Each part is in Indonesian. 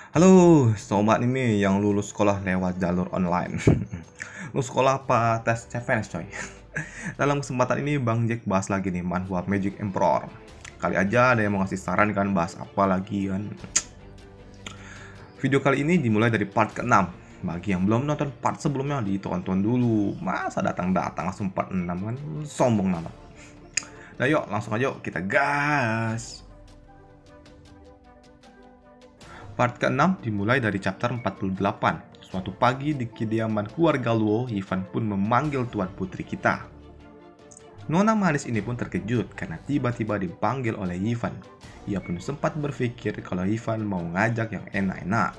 Halo, sobat ini yang lulus sekolah lewat jalur online. Lu sekolah apa tes CPNS coy? Dalam kesempatan ini Bang Jack bahas lagi nih manhwa Magic Emperor. Kali aja ada yang mau ngasih saran kan bahas apa lagi kan. Video kali ini dimulai dari part ke-6. Bagi yang belum nonton part sebelumnya ditonton dulu. Masa datang-datang langsung part 6 kan? Sombong banget. Nah yuk langsung aja kita gas. Part ke-6 dimulai dari chapter 48. Suatu pagi di kediaman keluarga Luo, Ivan pun memanggil tuan putri kita. Nona manis ini pun terkejut karena tiba-tiba dipanggil oleh Ivan. Ia pun sempat berpikir kalau Ivan mau ngajak yang enak-enak.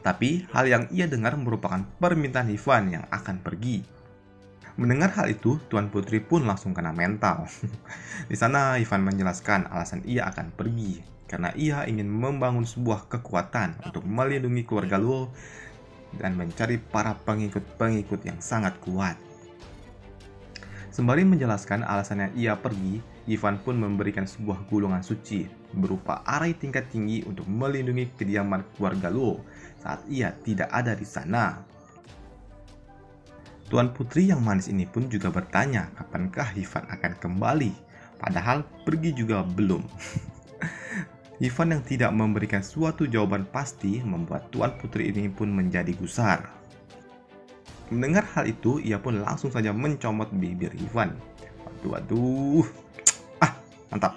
Tapi hal yang ia dengar merupakan permintaan Ivan yang akan pergi. Mendengar hal itu, tuan putri pun langsung kena mental. Di sana Ivan menjelaskan alasan ia akan pergi karena ia ingin membangun sebuah kekuatan untuk melindungi keluarga Luo dan mencari para pengikut-pengikut yang sangat kuat. Sembari menjelaskan alasannya ia pergi, Ivan pun memberikan sebuah gulungan suci berupa arai tingkat tinggi untuk melindungi kediaman keluarga Luo saat ia tidak ada di sana. Tuan putri yang manis ini pun juga bertanya kapankah Ivan akan kembali, padahal pergi juga belum. Ivan yang tidak memberikan suatu jawaban pasti membuat tuan putri ini pun menjadi gusar. Mendengar hal itu, ia pun langsung saja mencomot bibir Ivan. Waduh, mantap.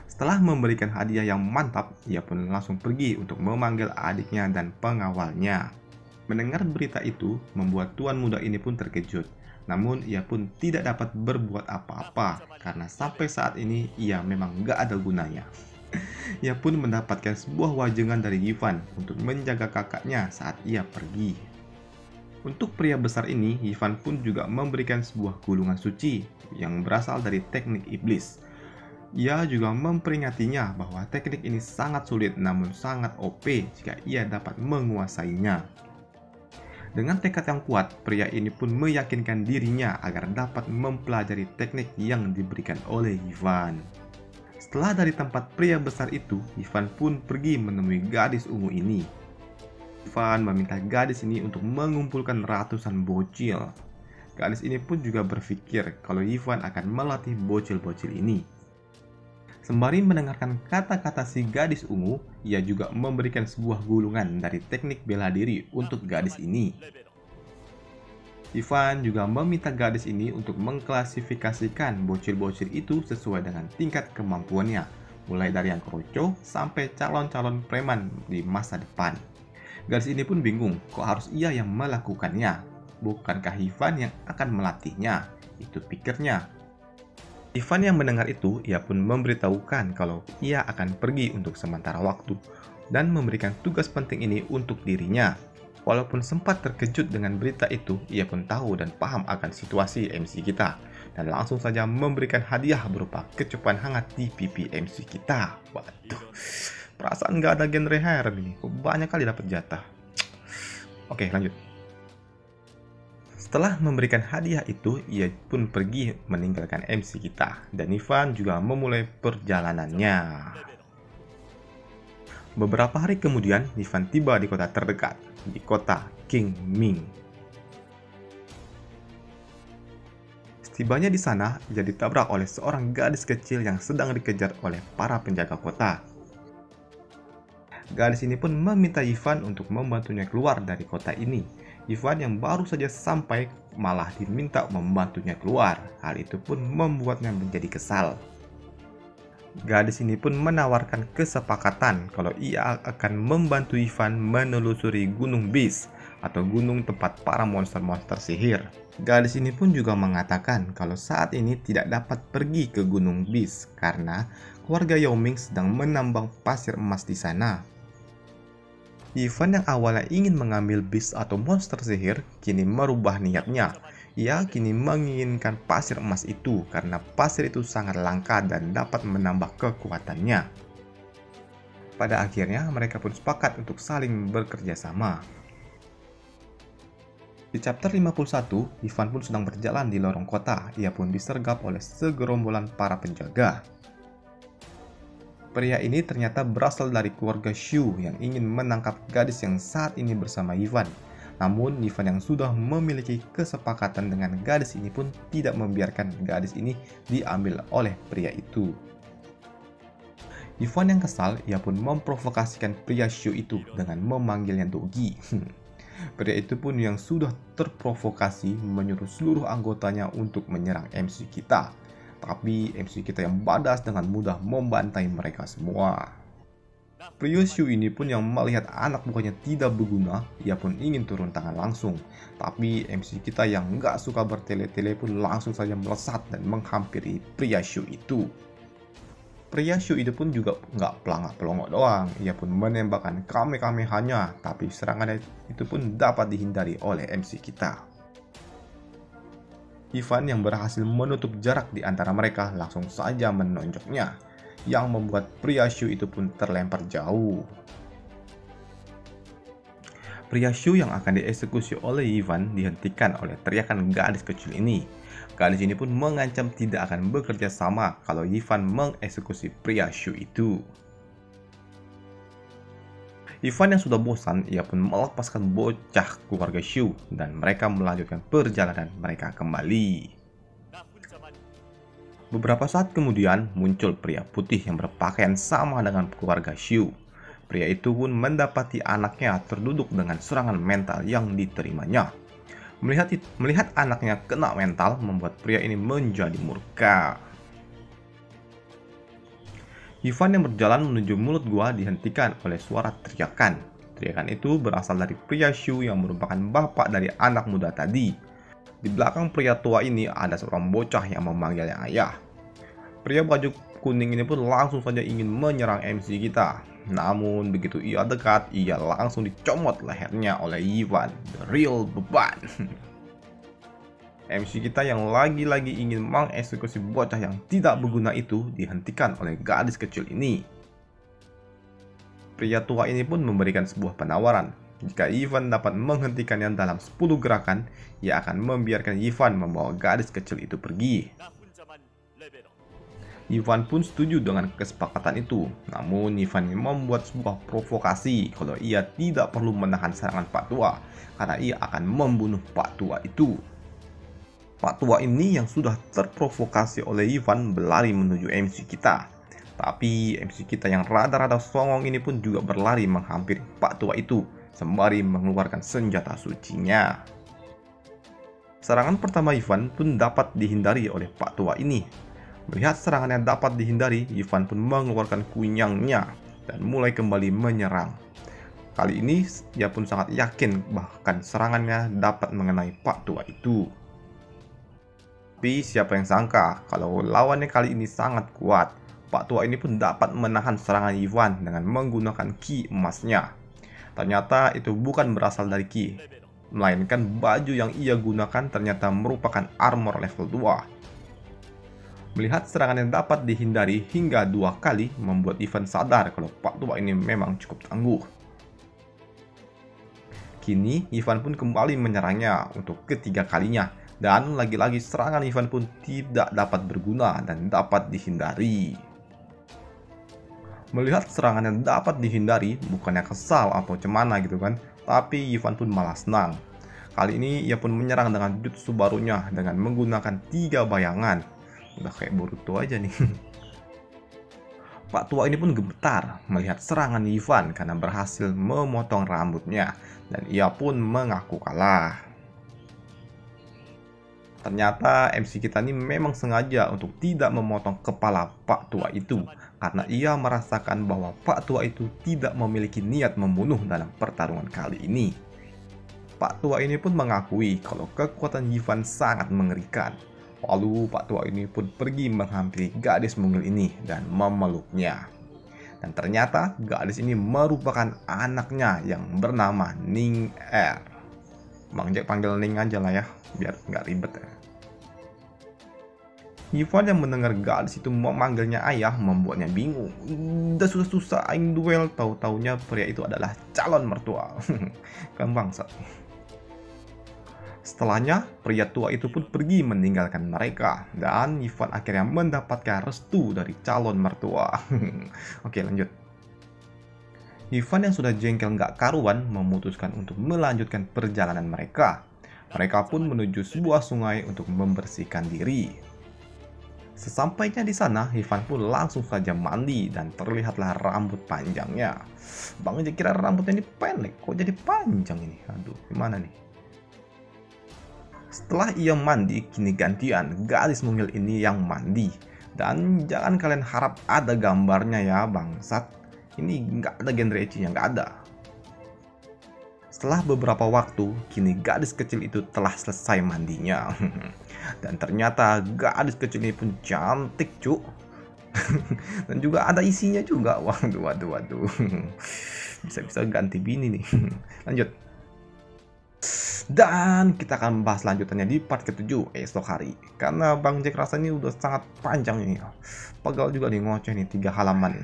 Setelah memberikan hadiah yang mantap, ia pun langsung pergi untuk memanggil adiknya dan pengawalnya. Mendengar berita itu, membuat tuan muda ini pun terkejut. Namun ia pun tidak dapat berbuat apa-apa karena sampai saat ini ia memang gak ada gunanya. Ia pun mendapatkan sebuah wajengan dari Ivan untuk menjaga kakaknya saat ia pergi. Untuk pria besar ini, Ivan pun juga memberikan sebuah gulungan suci yang berasal dari teknik iblis. Ia juga memperingatinya bahwa teknik ini sangat sulit namun sangat OP jika ia dapat menguasainya. Dengan tekad yang kuat, pria ini pun meyakinkan dirinya agar dapat mempelajari teknik yang diberikan oleh Ivan. Setelah dari tempat pria besar itu, Ivan pun pergi menemui gadis ungu ini. Ivan meminta gadis ini untuk mengumpulkan ratusan bocil. Gadis ini pun juga berpikir kalau Ivan akan melatih bocil-bocil ini. Sembari mendengarkan kata-kata si gadis ungu, ia juga memberikan sebuah gulungan dari teknik bela diri untuk gadis ini. Ivan juga meminta gadis ini untuk mengklasifikasikan bocil-bocil itu sesuai dengan tingkat kemampuannya, mulai dari yang kroco sampai calon-calon preman di masa depan. Gadis ini pun bingung, kok harus ia yang melakukannya? Bukankah Ivan yang akan melatihnya? Itu pikirnya. Ivan yang mendengar itu, ia pun memberitahukan kalau ia akan pergi untuk sementara waktu dan memberikan tugas penting ini untuk dirinya. Walaupun sempat terkejut dengan berita itu, ia pun tahu dan paham akan situasi MC kita dan langsung saja memberikan hadiah berupa kecupan hangat di pipi MC kita. Waduh, perasaan nggak ada genre hair nih, kok banyak kali dapat jatah. Oke, lanjut. Setelah memberikan hadiah itu, ia pun pergi meninggalkan MC kita, dan Ivan juga memulai perjalanannya. Beberapa hari kemudian, Ivan tiba di kota terdekat, di kota Qingming. Setibanya di sana, ia ditabrak oleh seorang gadis kecil yang sedang dikejar oleh para penjaga kota. Gadis ini pun meminta Ivan untuk membantunya keluar dari kota ini. Ivan yang baru saja sampai malah diminta membantunya keluar. Hal itu pun membuatnya menjadi kesal. Gadis ini pun menawarkan kesepakatan kalau ia akan membantu Ivan menelusuri Gunung Beast atau gunung tempat para monster-monster sihir. Gadis ini pun juga mengatakan kalau saat ini tidak dapat pergi ke Gunung Beast karena keluarga Yao Ming sedang menambang pasir emas di sana. Ivan yang awalnya ingin mengambil beast atau monster sihir, kini merubah niatnya. Ia kini menginginkan pasir emas itu karena pasir itu sangat langka dan dapat menambah kekuatannya. Pada akhirnya mereka pun sepakat untuk saling bekerja sama. Di chapter 51, Ivan pun sedang berjalan di lorong kota. Ia pun disergap oleh segerombolan para penjaga. Pria ini ternyata berasal dari keluarga Shu yang ingin menangkap gadis yang saat ini bersama Ivan. Namun, Ivan yang sudah memiliki kesepakatan dengan gadis ini pun tidak membiarkan gadis ini diambil oleh pria itu. Ivan yang kesal, ia pun memprovokasikan pria Shu itu dengan memanggilnya Dogi. Pria itu pun yang sudah terprovokasi menyuruh seluruh anggotanya untuk menyerang MC kita. Tapi MC kita yang badas dengan mudah membantai mereka semua. Pria Shu ini pun yang melihat anak buahnya tidak berguna, ia pun ingin turun tangan langsung. Tapi MC kita yang nggak suka bertele-tele pun langsung saja melesat dan menghampiri pria Shu itu. Pria Shu itu pun juga nggak pelangak-pelongok doang, ia pun menembakkan kamehamehanya, tapi serangan itu pun dapat dihindari oleh MC kita. Ivan yang berhasil menutup jarak di antara mereka langsung saja menonjoknya, yang membuat pria Shu itu pun terlempar jauh. Pria Shu yang akan dieksekusi oleh Ivan dihentikan oleh teriakan gadis kecil ini. Gadis ini pun mengancam tidak akan bekerja sama kalau Ivan mengeksekusi pria Shu itu. Ivan yang sudah bosan, ia pun melepaskan bocah keluarga Shu dan mereka melanjutkan perjalanan mereka kembali. Beberapa saat kemudian muncul pria putih yang berpakaian sama dengan keluarga Shu. Pria itu pun mendapati anaknya terduduk dengan serangan mental yang diterimanya. Melihat anaknya kena mental membuat pria ini menjadi murka. Ivan yang berjalan menuju mulut gua dihentikan oleh suara teriakan. Teriakan itu berasal dari pria Shu yang merupakan bapak dari anak muda tadi. Di belakang pria tua ini ada seorang bocah yang memanggilnya ayah. Pria baju kuning ini pun langsung saja ingin menyerang MC kita. Namun begitu ia dekat, ia langsung dicomot lehernya oleh Ivan, the real beban. MC kita yang lagi-lagi ingin mengeksekusi bocah yang tidak berguna itu dihentikan oleh gadis kecil ini. Pria tua ini pun memberikan sebuah penawaran. Jika Ivan dapat menghentikannya dalam 10 gerakan, ia akan membiarkan Ivan membawa gadis kecil itu pergi. Ivan pun setuju dengan kesepakatan itu. Namun Ivan membuat sebuah provokasi kalau ia tidak perlu menahan serangan Pak Tua karena ia akan membunuh Pak Tua itu. Pak Tua ini yang sudah terprovokasi oleh Ivan berlari menuju MC kita. Tapi MC kita yang rada-rada songong ini pun juga berlari menghampiri Pak Tua itu sembari mengeluarkan senjata sucinya. Serangan pertama Ivan pun dapat dihindari oleh Pak Tua ini. Melihat serangannya dapat dihindari, Ivan pun mengeluarkan kunyangnya dan mulai kembali menyerang. Kali ini ia pun sangat yakin bahkan serangannya dapat mengenai Pak Tua itu. Tapi siapa yang sangka kalau lawannya kali ini sangat kuat. Pak Tua ini pun dapat menahan serangan Ivan dengan menggunakan ki emasnya. Ternyata itu bukan berasal dari ki, melainkan baju yang ia gunakan ternyata merupakan armor level 2. Melihat serangan yang dapat dihindari hingga 2 kali membuat Ivan sadar kalau Pak Tua ini memang cukup tangguh. Kini Ivan pun kembali menyerangnya untuk ketiga kalinya dan lagi-lagi serangan Ivan pun tidak dapat berguna dan dapat dihindari. Melihat serangan yang dapat dihindari bukannya kesal atau cemana gitu kan, tapi Ivan pun malah senang. Kali ini ia pun menyerang dengan jutsu barunya dengan menggunakan 3 bayangan. Udah kayak Boruto aja nih. Pak Tua ini pun gemetar melihat serangan Ivan karena berhasil memotong rambutnya dan ia pun mengaku kalah. Ternyata MC kita ini memang sengaja untuk tidak memotong kepala Pak Tua itu karena ia merasakan bahwa Pak Tua itu tidak memiliki niat membunuh dalam pertarungan kali ini. Pak Tua ini pun mengakui kalau kekuatan Ivan sangat mengerikan. Lalu Pak Tua ini pun pergi menghampiri gadis mungil ini dan memeluknya. Dan ternyata gadis ini merupakan anaknya yang bernama Ning Er. Bang Jack panggil Ning aja lah ya, biar nggak ribet ya. Ivan yang mendengar gadis itu memanggilnya ayah membuatnya bingung. Udah susah-susah aing duel, tahu-taunya pria itu adalah calon mertua. Kan bangsat. Setelahnya, pria tua itu pun pergi meninggalkan mereka, dan Ivan akhirnya mendapatkan restu dari calon mertua. Oke, lanjut. Ivan yang sudah jengkel nggak karuan memutuskan untuk melanjutkan perjalanan mereka. Mereka pun menuju sebuah sungai untuk membersihkan diri. Sesampainya di sana, Ivan pun langsung saja mandi dan terlihatlah rambut panjangnya. Bang Jack kira rambutnya ini pendek, kok jadi panjang ini? Aduh, gimana nih? Setelah ia mandi, kini gantian gadis mungil ini yang mandi. Dan jangan kalian harap ada gambarnya ya bangsat. Ini nggak ada genre ecchinya, nggak ada. Setelah beberapa waktu, kini gadis kecil itu telah selesai mandinya. Dan ternyata gadis kecil ini pun cantik cuk. Dan juga ada isinya juga. Waduh. Bisa-bisa ganti bini nih. Lanjut. Dan kita akan membahas lanjutannya di part ke-7 esok hari. Karena Bang Jack rasanya udah sangat panjang ini. Pegal juga nih ngoceh nih 3 halaman.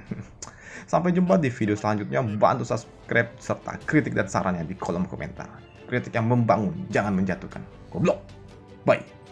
Sampai jumpa di video selanjutnya. Bantu subscribe serta kritik dan sarannya di kolom komentar. Kritik yang membangun, jangan menjatuhkan. Goblok. Bye.